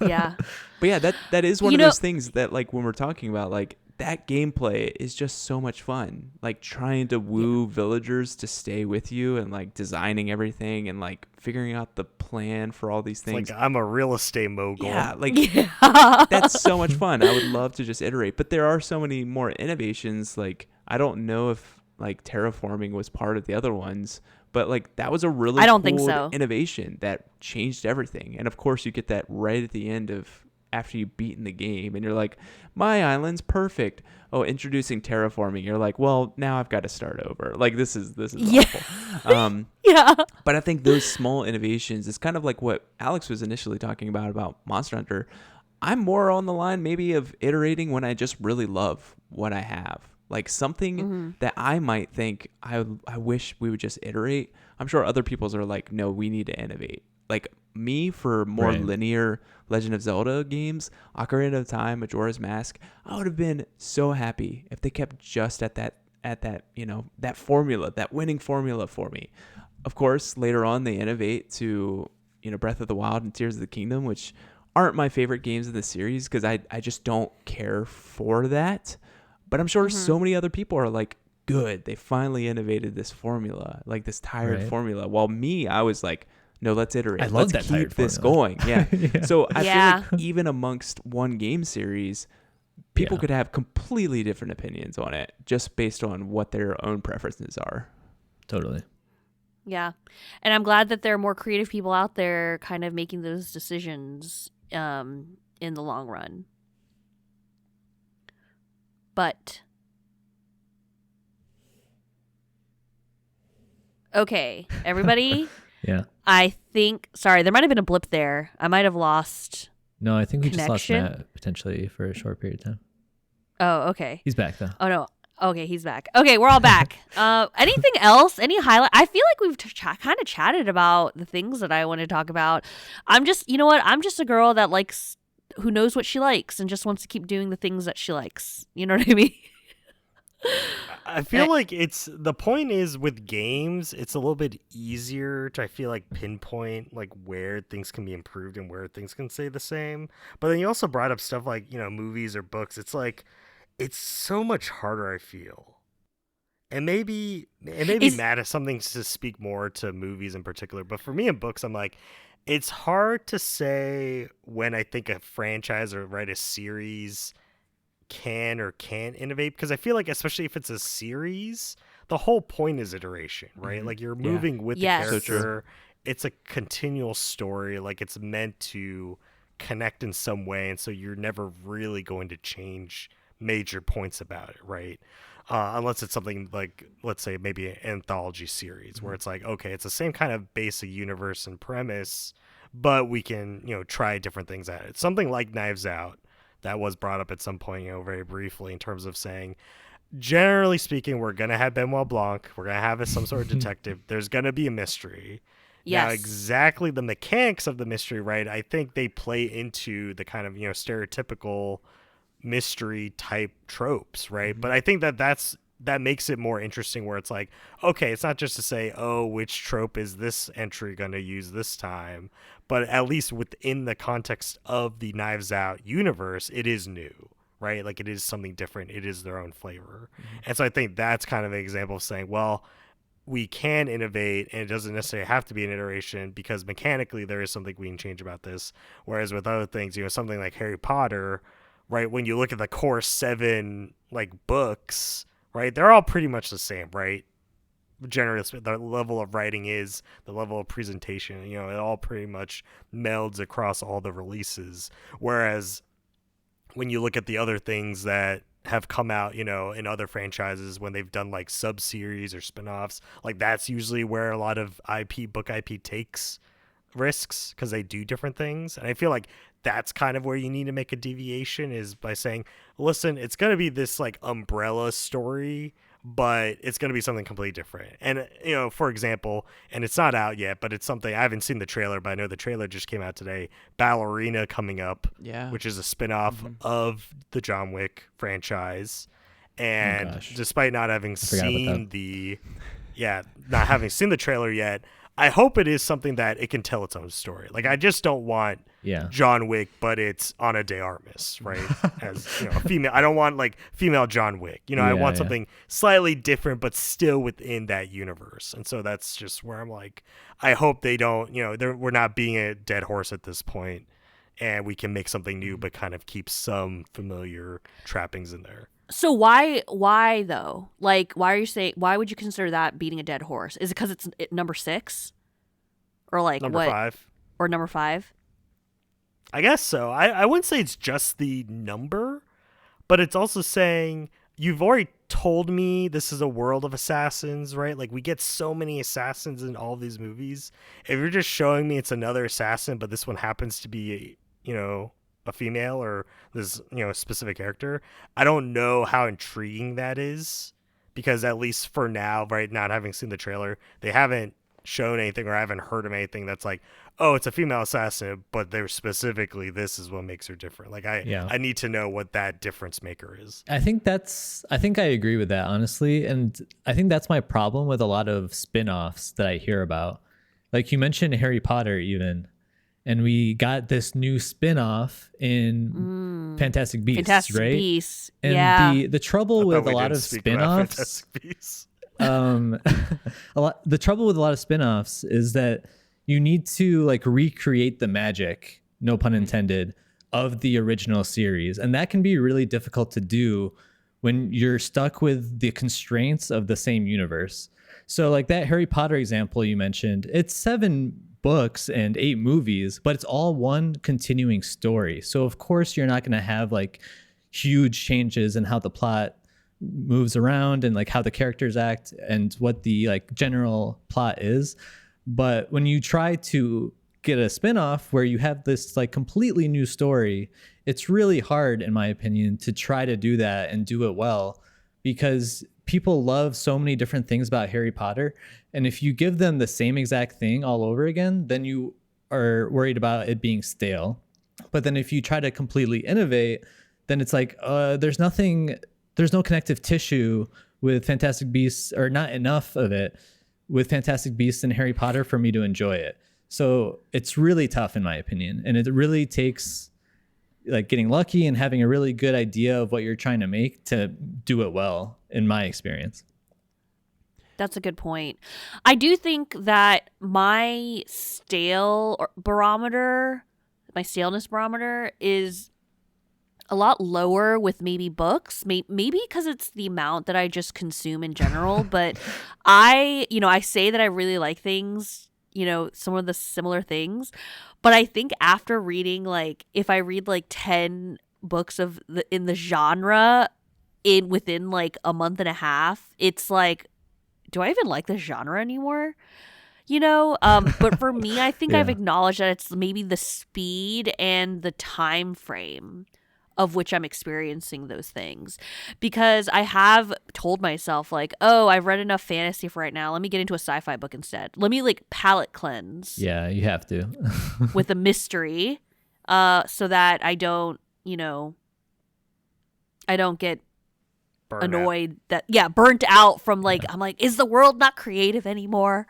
Yeah. But yeah, that is one You of know- those things that like when we're talking about like that gameplay is just so much fun. Like trying to woo villagers to stay with you and like designing everything and like figuring out the plan for all these It's things. like I'm a real estate mogul. Yeah, like Yeah. that's so much fun. I would love to just iterate, but there are so many more innovations. Like I don't know if like terraforming was part of the other ones, but like that was a really I don't think cool so. innovation that changed everything. And of course, you get that right at the end of after you've beaten the game, and you're like, my island's perfect. Oh, introducing terraforming. You're like, well, now I've got to start over. Like this is Yeah. awful. Yeah. But I think those small innovations is kind of like what Alex was initially talking about Monster Hunter. I'm more on the line maybe of iterating when I just really love what I have. Like something that I might think I wish we would just iterate. I'm sure other people's are like, no, we need to innovate. Like me for more Right. linear Legend of Zelda games, Ocarina of Time, Majora's Mask, I would have been so happy if they kept just at that, that formula, that winning formula for me. Of course, later on they innovate to, Breath of the Wild and Tears of the Kingdom, which aren't my favorite games in the series because I just don't care for that. But I'm sure so many other people are like, good, they finally innovated this formula, like this tired Right. formula. While me, I was like, no, let's iterate. I love Let's that keep tired this formula. going. Yeah. Yeah. So I Yeah. feel like even amongst one game series, people Yeah. could have completely different opinions on it just based on what their own preferences are. Totally. Yeah. And I'm glad that there are more creative people out there kind of making those decisions in the long run. But okay, everybody, Yeah. I think sorry, there might have been a blip there. I might have lost. No, I think we just lost Connection? Matt potentially for a short period of time. Oh, okay. He's back though. Oh no. Okay, he's back. Okay, we're all back. Anything else? Any highlight? I feel like we've kind of chatted about the things that I want to talk about. I'm just, you know what? I'm just a girl that likes, who knows what she likes and just wants to keep doing the things that she likes. You know what I mean? I feel like the point is with games, it's a little bit easier to, I feel like, pinpoint like where things can be improved and where things can stay the same. But then you also brought up stuff like, movies or books. It's like, it's so much harder, I feel. And maybe Matt has something to speak more to movies in particular. But for me in books, I'm like, it's hard to say when I think a franchise or a series can or can't innovate, because I feel like, especially if it's a series, the whole point is iteration, right? Like you're Yeah. moving with Yes. the So true. character. It's a continual story. Like it's meant to connect in some way, and so you're never really going to change major points about it, right? Unless it's something like, let's say, maybe an anthology series where it's like, okay, it's the same kind of basic universe and premise, but we can, try different things at it. Something like Knives Out that was brought up at some point, very briefly, in terms of saying generally speaking, we're going to have Benoit Blanc. We're going to have some sort of detective. There's going to be a mystery. Yes. Now, exactly the mechanics of the mystery, right? I think they play into the kind of, stereotypical mystery type tropes, right? Mm-hmm. But I think that makes it more interesting where it's like, okay, it's not just to say, oh, which trope is this entry going to use this time? But at least within the context of the Knives Out universe, it is new, right? Like it is something different. It is their own flavor. Mm-hmm. And so I think that's kind of an example of saying, well, we can innovate and it doesn't necessarily have to be an iteration because mechanically there is something we can change about this. Whereas with other things, something like Harry Potter, right? When you look at the core 7 like books, right? They're all pretty much the same, right? Generally, the level of writing is the level of presentation. It all pretty much melds across all the releases. Whereas when you look at the other things that have come out, in other franchises when they've done like sub-series or spin-offs, like that's usually where a lot of book IP takes risks because they do different things. And I feel like that's kind of where you need to make a deviation is by saying, listen, it's going to be this like umbrella story, but it's going to be something completely different. And, for example, and it's not out yet, but it's something I haven't seen the trailer, but I know the trailer just came out today. Ballerina coming up, which is a spin-off of the John Wick franchise. And despite not having seen not having seen the trailer yet, I hope it is something that it can tell its own story. Like I just don't want John Wick, but it's Ana de Armas, right? As a female. I don't want like female John Wick. I want something slightly different, but still within that universe. And so that's just where I'm like, I hope they don't. We're not being a dead horse at this point, and we can make something new, but kind of keep some familiar trappings in there. So why though? Like, why would you consider that beating a dead horse? Is it because it's number 6? Or like number 5? Or number 5? I guess so. I wouldn't say it's just the number, but it's also saying you've already told me this is a world of assassins, right? Like we get so many assassins in all these movies. If you're just showing me it's another assassin, but this one happens to be, a female or this specific character, I don't know how intriguing that is because at least for now, right, not having seen the trailer, they haven't shown anything or I haven't heard of anything that's like, oh, it's a female assassin, but they're specifically this is what makes her different. Like I need to know what that difference maker is. I think I agree with that, honestly. And I think that's my problem with a lot of spin-offs that I hear about. Like you mentioned Harry Potter even. And we got this new spin-off in Fantastic Beasts, right? Beasts. And the trouble with a lot of spin-offs, the trouble with a lot of spin-offs is that you need to like recreate the magic, no pun intended, of the original series. And that can be really difficult to do when you're stuck with the constraints of the same universe. So like that Harry Potter example you mentioned, it's 7 books and 8 movies, but it's all one continuing story. So of course you're not going to have like huge changes in how the plot moves around and like how the characters act and what the like general plot is. But when you try to get a spin-off where you have this like completely new story, it's really hard, in my opinion, to try to do that and do it well because people love so many different things about Harry Potter. And if you give them the same exact thing all over again, then you are worried about it being stale. But then if you try to completely innovate, then it's like, there's no connective tissue with Fantastic Beasts, or not enough of it with Fantastic Beasts and Harry Potter for me to enjoy it. So it's really tough in my opinion. And it really takes like getting lucky and having a really good idea of what you're trying to make to do it well, in my experience. That's a good point. I do think that my staleness barometer is a lot lower with maybe books, maybe because it's the amount that I just consume in general. But I say that I really like things, some of the similar things. But I think after reading, like, if I read like 10 books in the genre within like a month and a half, it's like, do I even like this genre anymore? But for me, I think I've acknowledged that it's maybe the speed and the time frame of which I'm experiencing those things, because I have told myself like, oh, I've read enough fantasy for right now. Let me get into a sci-fi book instead. Let me like palate cleanse. Yeah, you have to. With a mystery, so that I don't, get annoyed burnt out from like, I'm like, is the world not creative anymore?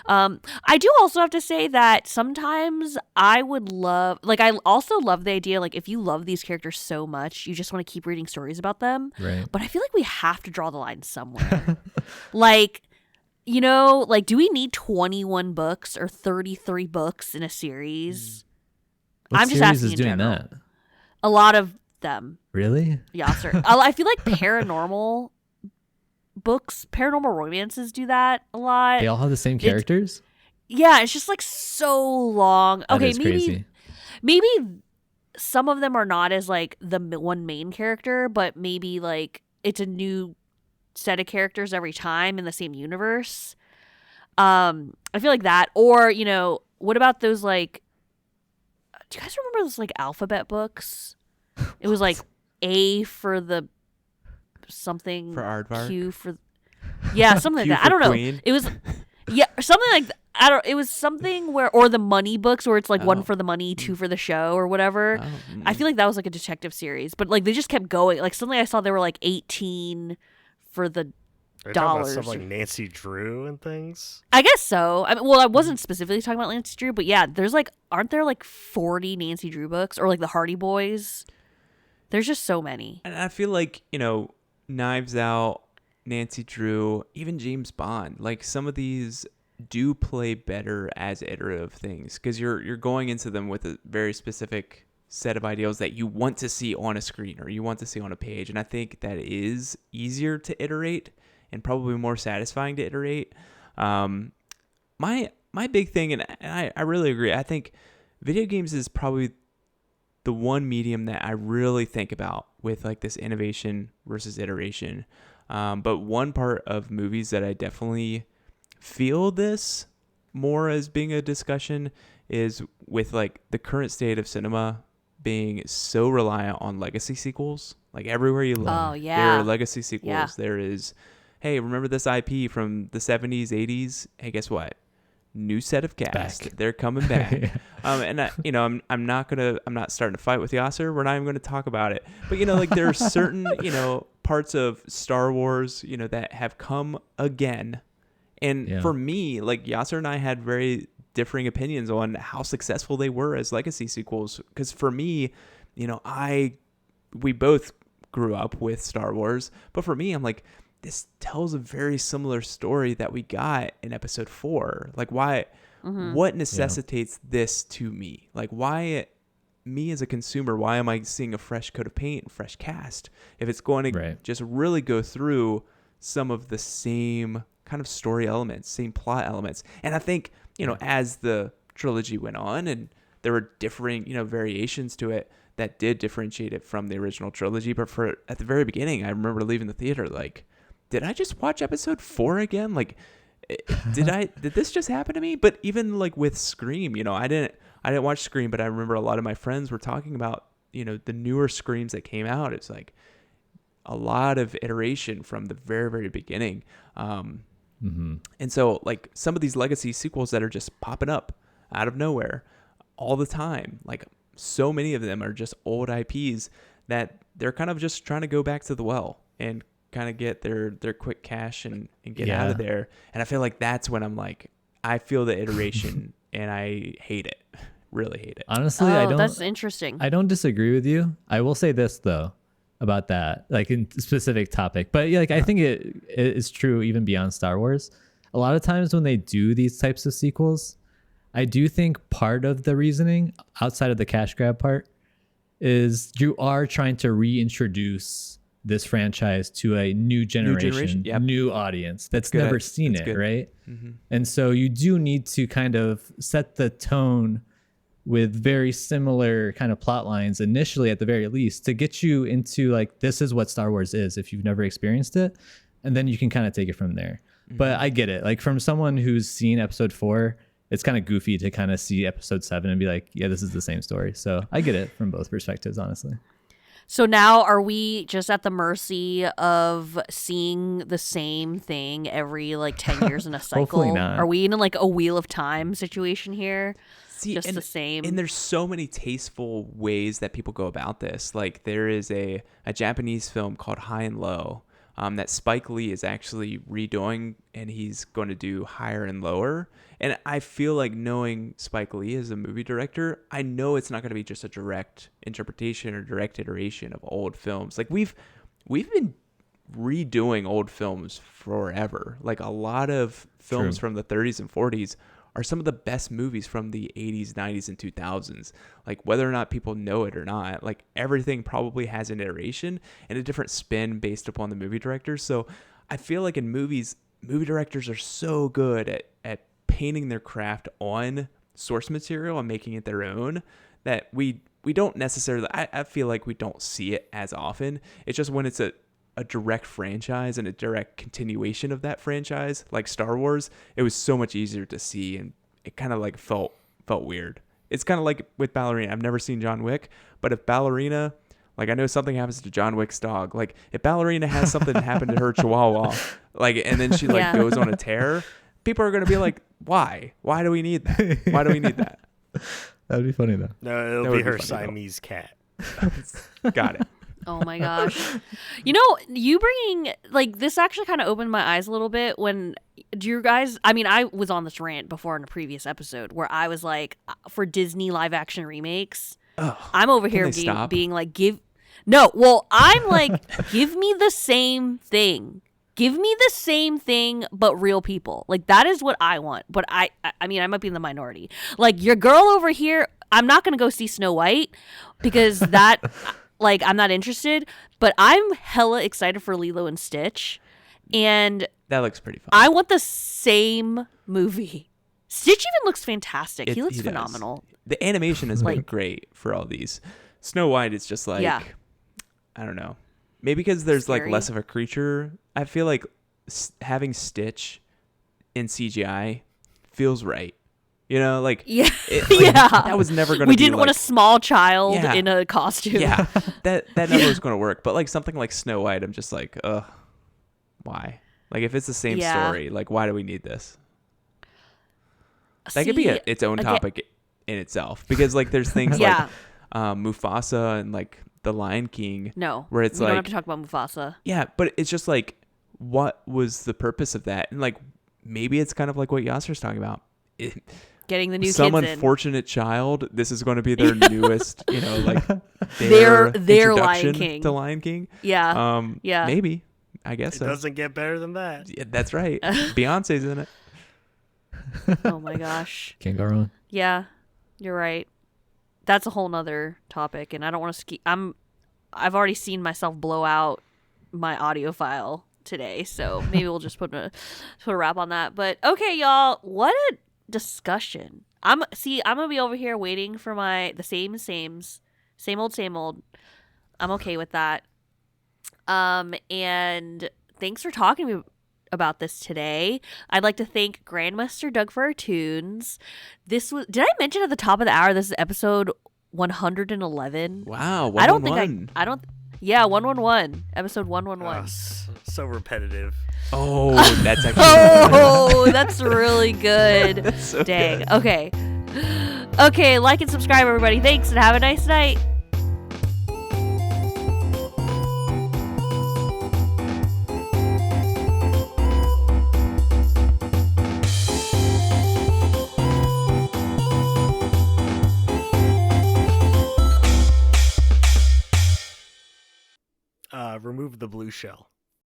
I do also have to say that sometimes I would love, like, I also love the idea, like, if you love these characters so much, you just want to keep reading stories about them. Right. But I feel like we have to draw the line somewhere. Like, like, do we need 21 books or 33 books in a series? What I'm just series asking is in doing general. that? A lot of them. Really? Yeah, sir. I feel like paranormal books, paranormal romances do that a lot. They all have the same characters? Yeah, it's just like so long. That Okay, is crazy. maybe some of them are not as like the one main character, but maybe like it's a new set of characters every time in the same universe. I feel like that. Or, what about those like, do you guys remember those like alphabet books? It was like A for the something, For Aardvark? Q for, yeah, something like Q that. I don't for know. Queen? It was, yeah, something like that. It was something where, or the money books where it's like one for the money, two for the show or whatever. I feel like that was like a detective series, but like they just kept going. Like suddenly I saw they were like 18 for the Are you talking about dollars. stuff like Nancy Drew and things? I guess so. I mean, well, I wasn't specifically talking about Nancy Drew, but yeah, there's like, aren't there like 40 Nancy Drew books or like the Hardy Boys? There's just so many. And I feel like, Knives Out, Nancy Drew, even James Bond, like some of these do play better as iterative things because you're going into them with a very specific set of ideals that you want to see on a screen or you want to see on a page. And I think that is easier to iterate and probably more satisfying to iterate. My big thing, and I really agree, I think video games is probably the one medium that I really think about with like this innovation versus iteration. But one part of movies that I definitely feel this more as being a discussion is with like the current state of cinema being so reliant on legacy sequels. Like everywhere you look, there are legacy sequels. Yeah. There is, hey, remember this IP from the 70s, 80s? Hey, guess what? New set of cast. Back. They're coming back. And I'm not starting to fight with Yasser. We're not even going to talk about it. But like there are certain, parts of Star Wars, that have come again. And for me, like Yasser and I had very differing opinions on how successful they were as legacy sequels. Because for me, we both grew up with Star Wars, but for me, I'm like, this tells a very similar story that we got in episode 4. Like what necessitates this to me? Like why me as a consumer, why am I seeing a fresh coat of paint and fresh cast if it's going to just really go through some of the same kind of story elements, same plot elements? And I think, as the trilogy went on and there were differing, variations to it that did differentiate it from the original trilogy. But at the very beginning, I remember leaving the theater like, did I just watch episode 4 again? Like, did this just happen to me? But even like with Scream, I didn't watch Scream, but I remember a lot of my friends were talking about, the newer Screams that came out. It's like a lot of iteration from the very, very beginning. And so like some of these legacy sequels that are just popping up out of nowhere all the time, like so many of them are just old IPs that they're kind of just trying to go back to the well and kind of get their quick cash and get out of there. And I feel like that's when I'm like, I feel the iteration and I hate it. Really hate it. Honestly, that's interesting. I don't disagree with you. I will say this though about that, like in specific topic, but like I think it is true even beyond Star Wars. A lot of times when they do these types of sequels, I do think part of the reasoning outside of the cash grab part is you are trying to reintroduce this franchise to a new generation, new audience that's never seen it, right? And so you do need to kind of set the tone with very similar kind of plot lines initially, at the very least, to get you into like, this is what Star Wars is if you've never experienced it, and then you can kind of take it from there. But I get it, like from someone who's seen episode 4 it's kind of goofy to kind of see episode 7 and be like, yeah, this is the same story. So I get it from both perspectives, honestly. So now are we just at the mercy of seeing the same thing every like 10 years in a cycle? Hopefully not. Are we in like a Wheel of Time situation here? See, Just the same. And there's so many tasteful ways that people go about this. Like there is a Japanese film called High and Low that Spike Lee is actually redoing, and he's going to do Higher and Lower. And I feel like, knowing Spike Lee as a movie director, I know it's not going to be just a direct interpretation or direct iteration of old films. Like we've been redoing old films forever. Like a lot of films from the 30s and 40s are some of the best movies from the 80s, 90s, and 2000s. Like whether or not people know it or not, like everything probably has an iteration and a different spin based upon the movie director. So I feel like in movies, movie directors are so good at painting their craft on source material and making it their own that we don't necessarily, I feel like we don't see it as often. It's just when it's a direct franchise and a direct continuation of that franchise, like Star Wars, it was so much easier to see, and it kind of like felt weird. It's kind of like with Ballerina. I've never seen John Wick, but if Ballerina, like I know something happens to John Wick's dog, like if Ballerina has something happen to her Chihuahua, like, and then she like goes on a tear, people are going to be like, why do we need that? Why do we need that? That would be funny though. No, it'll be her Siamese cat. Got it. Oh my gosh. You know, you bringing, like, this actually kind of opened my eyes a little bit when, do you guys, I mean, I was on this rant before in a previous episode where I was like, for Disney live action remakes, I'm over here being like, I'm like, give me the same thing. Give me the same thing, but real people. Like, that is what I want. But I mean, I might be in the minority. Like, your girl over here, I'm not going to go see Snow White because that... Like, I'm not interested, but I'm hella excited for Lilo and Stitch. And that looks pretty fun. I want the same movie. Stitch even looks fantastic. He looks phenomenal. The animation has been great for all these. Snow White is just like, I don't know. Maybe because there's like less of a creature. I feel like having Stitch in CGI feels right. You know, like, that was never going to be. We didn't want a small child in a costume. Yeah, that never was going to work. But like something like Snow White, I'm just like, why? Like if it's the same story, like why do we need this? That could be its own topic in itself, because like there's things like Mufasa and like The Lion King. No, where it's we like, don't have to talk about Mufasa. Yeah, but it's just like, what was the purpose of that? And like maybe it's kind of like what Yasser's talking about. Getting the new some kids unfortunate child, this is going to be their newest, you know, like their Lion King. To Lion King. Yeah. Maybe. I guess it doesn't get better than that. Yeah, that's right. Beyonce's in it. Oh my gosh. Can't go wrong. Yeah, you're right. That's a whole nother topic, and I don't want to I've already seen myself blow out my audio file today, so maybe we'll just put a wrap on that. But okay, y'all, what a discussion. I'm gonna be over here waiting for the same old. I'm okay with that. And thanks for talking to me about this today. I'd like to thank Grandmaster Doug for our tunes. Did I mention at the top of the hour this is episode 111? Wow, 111. Yeah, 111. Episode 111. So repetitive. Oh, that's actually that's really good. That's so dang. Good. Okay, like and subscribe, everybody. Thanks, and have a nice night. Remove the blue shell.